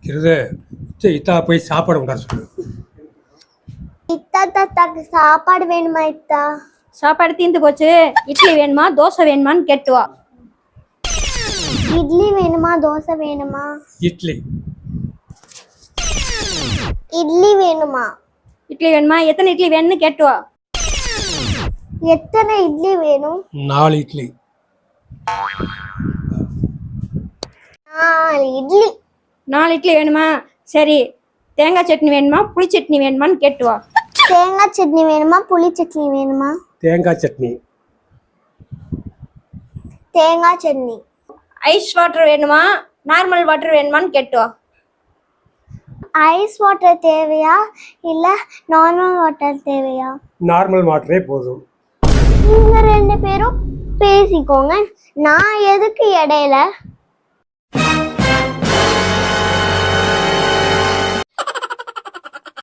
இருது இத்தா போய் சாப்பாடு கொண்டாட சொல்லு. இத்தா தாத்தாக்கு சாப்பாடு வேணுமா இத்தா? சாப்பாடு தீந்து போச்சு. இட்லி வேணுமா தோசை வேணுமான்னு கேட்டுவா. இட்லி வேணுமா தோசை வேணுமா? இட்லி. இட்லி வேணுமா? இட்லி வேணுமா? எத்தனை இட்லி வேணும்னு கேட்டுவா. எத்தனை இட்லி வேணும்? 4 இட்லி. 4 இட்லி. 4 இட்லி வேணுமா? சரி, தேங்காய் சட்னி வேணுமா புளி சட்னி வேணுமான்னு கேட்டுவா. தேங்காய் சட்னி வேணுமா புளி சட்னி வேணுமா? தேங்காய் சட்னி. தேங்காய் சட்னி. ஐஸ் வாட்டர் வேணுமா நார்மல் வாட்டர் வேணுமான்னு கேட்டுவா. ஐஸ் வாட்டர் தேவையா இல்ல நார்மல் வாட்டர் தேவையா? நார்மல் வாட்டரே போதும். நீங்க 2 பேரும் பேசிக்கோங்க, நான் எதுக்கு இடையில?